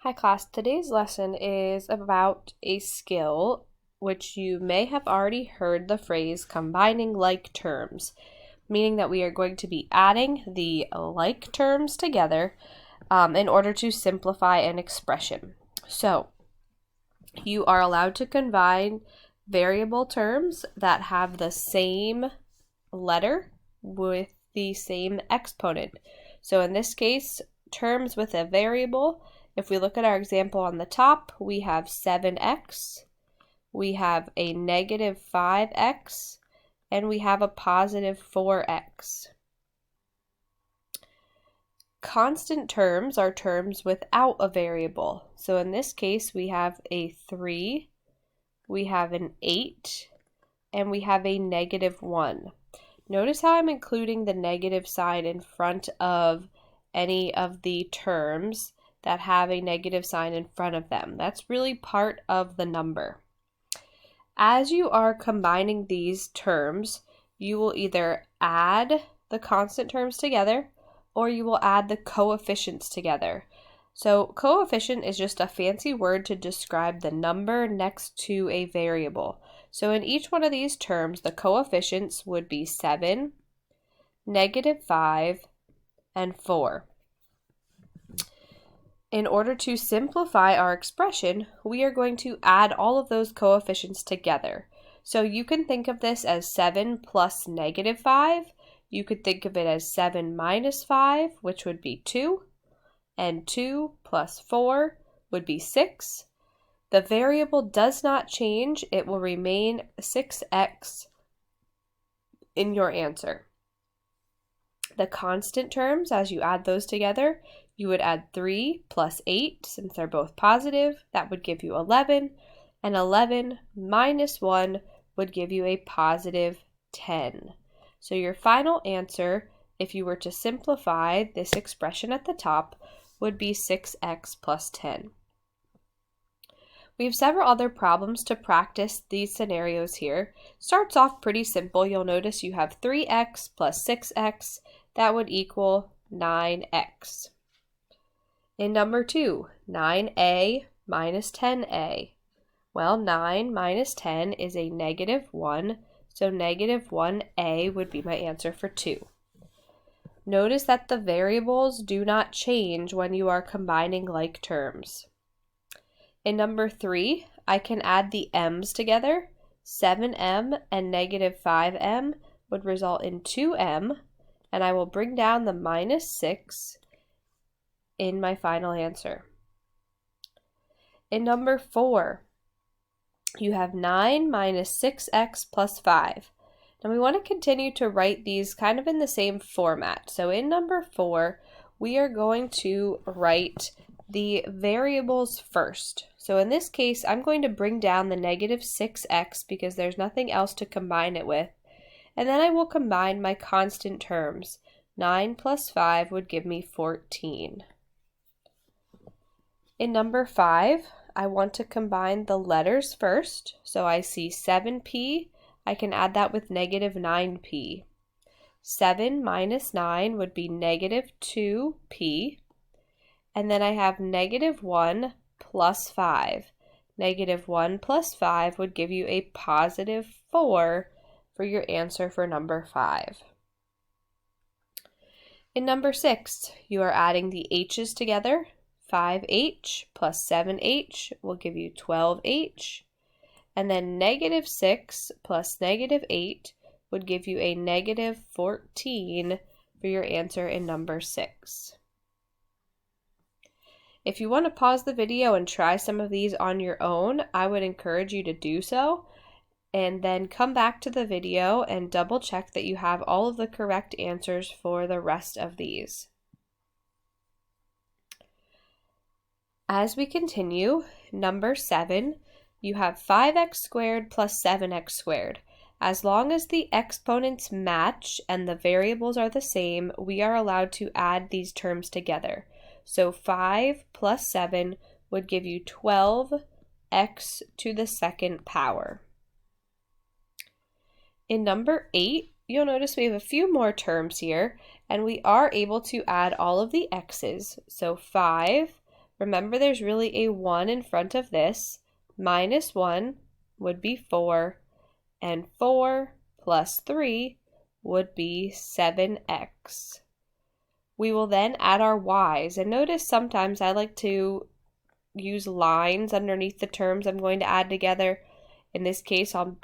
Hi class, today's lesson is about a skill which you may have already heard the phrase combining like terms, meaning that we are going to be adding the like terms together in order to simplify an expression. So you are allowed to combine variable terms that have the same letter with the same exponent. So in this case, terms with a variable, if we look at our example on the top, we have 7x, we have a negative 5x, and we have a positive 4x. Constant terms are terms without a variable. So in this case, we have a 3, we have an 8, and we have a negative 1. Notice how I'm including the negative sign in front of any of the terms that have a negative sign in front of them. That's really part of the number. As you are combining these terms, you will either add the constant terms together or you will add the coefficients together. So coefficient is just a fancy word to describe the number next to a variable. So in each one of these terms, the coefficients would be 7, negative 5, and 4. In order to simplify our expression, we are going to add all of those coefficients together. So you can think of this as 7 plus negative 5. You could think of it as 7 minus 5, which would be 2. And 2 plus 4 would be 6. The variable does not change. It will remain 6x in your answer. The constant terms, as you add those together, you would add 3 plus 8, since they're both positive, that would give you 11, and 11 minus 1 would give you a positive 10. So your final answer, if you were to simplify this expression at the top, would be 6x plus 10. We have several other problems to practice these scenarios here. Starts off pretty simple. You'll notice you have 3x plus 6x. That would equal 9x. In number 2, 9a minus 10a. Well, 9 minus 10 is a negative 1, so negative 1a would be my answer for 2. Notice that the variables do not change when you are combining like terms. In number 3, I can add the m's together. 7m and negative 5m would result in 2m, and I will bring down the minus 6 in my final answer. In number 4, you have 9 minus 6x plus 5. And we want to continue to write these kind of in the same format. So in number 4, we are going to write the variables first. So in this case, I'm going to bring down the negative 6x because there's nothing else to combine it with. And then I will combine my constant terms. 9 plus 5 would give me 14. In number 5, I want to combine the letters first. So I see 7p. I can add that with negative 9p. 7 minus 9 would be negative 2p. And then I have negative 1 plus 5. Negative 1 plus 5 would give you a positive 4 for your answer for number 5. In number 6, you are adding the h's together. 5h plus 7h will give you 12h. And then negative 6 plus negative 8 would give you a negative 14 for your answer in number 6. If you want to pause the video and try some of these on your own, I would encourage you to do so, and then come back to the video and double check that you have all of the correct answers for the rest of these. As we continue, number 7, you have 5x squared plus 7x squared. As long as the exponents match and the variables are the same, we are allowed to add these terms together. So 5 plus 7 would give you 12x to the second power. In number 8, you'll notice we have a few more terms here, and we are able to add all of the x's. So 5 Remember, there's really a 1 in front of this. Minus 1 would be 4, and 4 plus 3 would be 7x. We will then add our y's, and notice sometimes I like to use lines underneath the terms I'm going to add together. In this case, I'll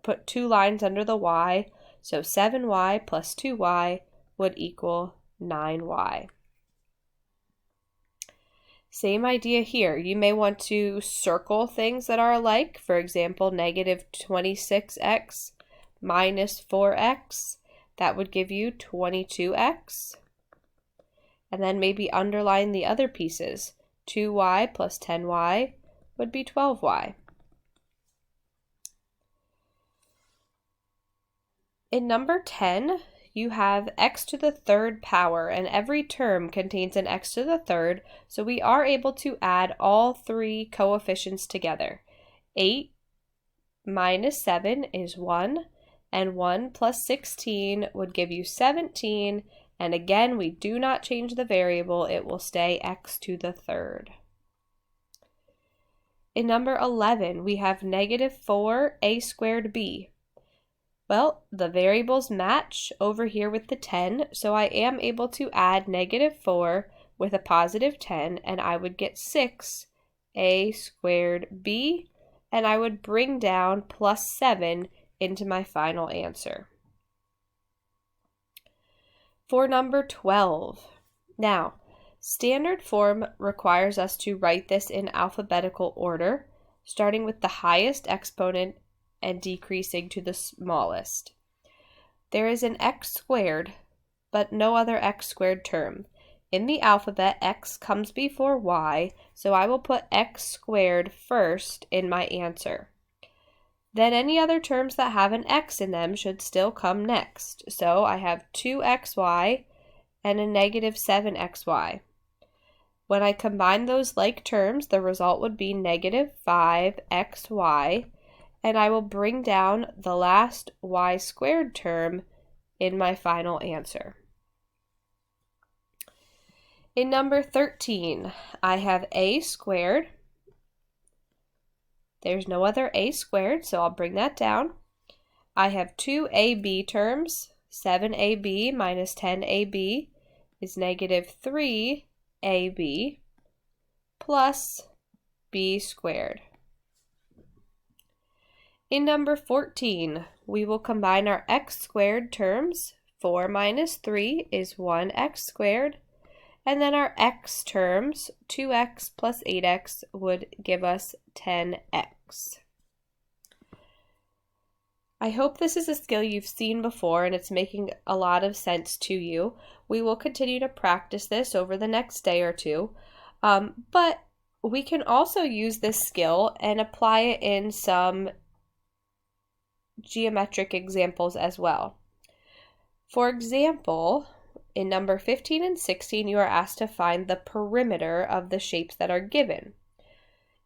put 2 lines under the y, so 7y plus 2y would equal 9y. Same idea here. You may want to circle things that are alike. For example, negative 26x minus 4x. That would give you 22x. And then maybe underline the other pieces. 2y plus 10y would be 12y. In number 10, you have x to the third power, and every term contains an x to the third, so we are able to add all 3 coefficients together. 8 minus 7 is 1, and 1 plus 16 would give you 17, and again, we do not change the variable, it will stay x to the third. In number 11, we have negative 4a squared b. Well, the variables match over here with the 10, so I am able to add negative 4 with a positive 10, and I would get 6a squared b, and I would bring down plus 7 into my final answer. For number 12, now, standard form requires us to write this in alphabetical order, starting with the highest exponent and decreasing to the smallest. There is an x squared, but no other x squared term. In the alphabet, x comes before y, so I will put x squared first in my answer. Then any other terms that have an x in them should still come next. So I have 2xy and a negative 7xy. When I combine those like terms, the result would be negative 5xy, and I will bring down the last y squared term in my final answer. In number 13, I have a squared. There's no other a squared, so I'll bring that down. I have 2 ab terms. 7ab minus 10ab is negative 3ab plus b squared. In number 14, we will combine our x squared terms. 4 minus 3 is 1x squared. And then our x terms, 2x plus 8x, would give us 10x. I hope this is a skill you've seen before and it's making a lot of sense to you. We will continue to practice this over the next day or two, but we can also use this skill and apply it in some geometric examples as well. For example, in number 15 and 16, you are asked to find the perimeter of the shapes that are given.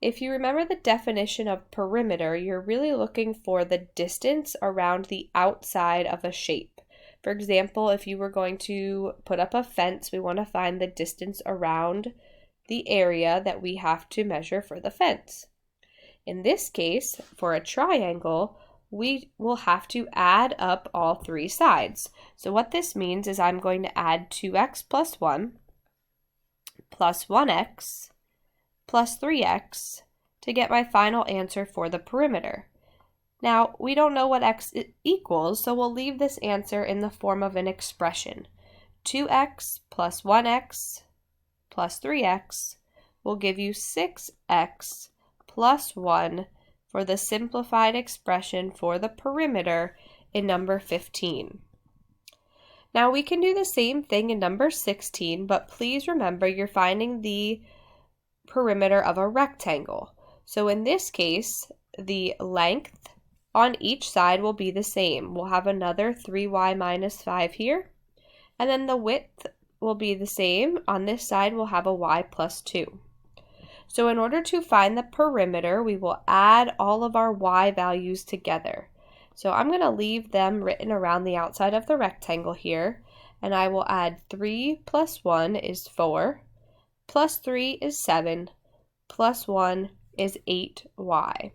If you remember the definition of perimeter, you're really looking for the distance around the outside of a shape. For example, if you were going to put up a fence, we want to find the distance around the area that we have to measure for the fence. In this case, for a triangle, we will have to add up all 3 sides. So what this means is I'm going to add 2x plus 1 plus 1x plus 3x to get my final answer for the perimeter. Now, we don't know what x equals, so we'll leave this answer in the form of an expression. 2x plus 1x plus 3x will give you 6x plus 1 for the simplified expression for the perimeter in number 15. Now we can do the same thing in number 16, but please remember you're finding the perimeter of a rectangle. So in this case, the length on each side will be the same. We'll have another 3y minus 5 here, and then the width will be the same. On this side, we'll have a y plus 2. So in order to find the perimeter, we will add all of our y values together. So I'm going to leave them written around the outside of the rectangle here, and I will add 3 plus 1 is 4, plus 3 is 7, plus 1 is 8y.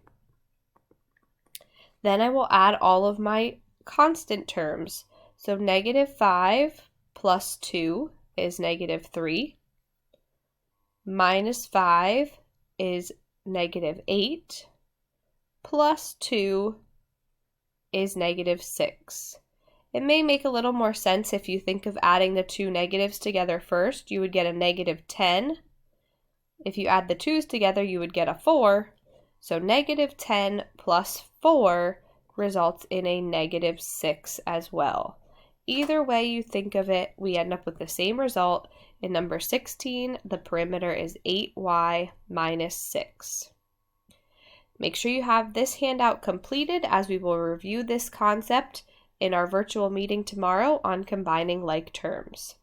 Then I will add all of my constant terms. So negative 5 plus 2 is negative 3. Minus 5 is negative 8. Plus 2 is negative 6. It may make a little more sense if you think of adding the two negatives together first. You would get a negative 10. If you add the 2's together, you would get a 4. So negative 10 plus 4 results in a negative 6 as well. Either way you think of it, we end up with the same result. In number 16, the perimeter is 8y minus 6. Make sure you have this handout completed, as we will review this concept in our virtual meeting tomorrow on combining like terms.